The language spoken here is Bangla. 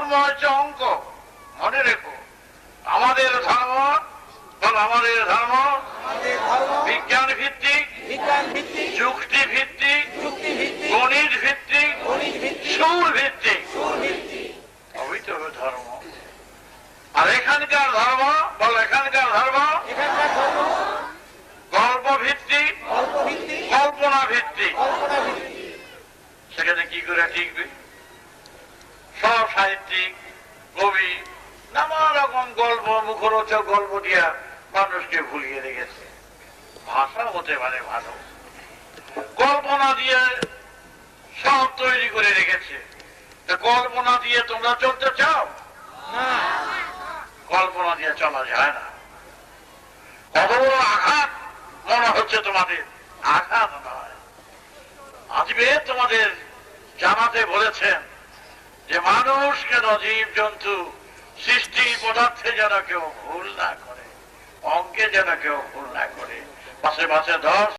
ধর্ম হচ্ছে অঙ্ক। মনে রেখো, আমাদের ধর্ম, আমাদের ধর্ম বিজ্ঞান ভিত্তিক, যুক্তি ভিত্তিক, গণিত ভিত্তিক, সুর ভিত্তিক অবিতর ধর্ম। আর এখানকার ধর্ম, বলো এখানকার ধর্ম গল্প ভিত্তিক, কল্পনা ভিত্তিক। সেখানে কি করে টিকবে? সব সাহিত্যিক, কবি নানা রকম গল্প, মুখরোচক গল্প দিয়া মানুষকে ভুলিয়ে রেখেছে। ভাষা হতে পারে ভালো, কল্পনা দিয়ে সব তৈরি করে রেখেছে। কল্পনা দিয়ে তোমরা চলতে চাও না, কল্পনা দিয়ে চলা যায় না। কত বড় আঘাত মনে হচ্ছে তোমাদের? আঘাত নয়। আজকে তোমাদের জানাতে বলেছেন যে মানুষ কেন জীব জন্তু সৃষ্টি পদার্থে যেন কেউ ভুল না করে, অঙ্কে যেন কেউ ভুল না করে। পাশে পাশে 10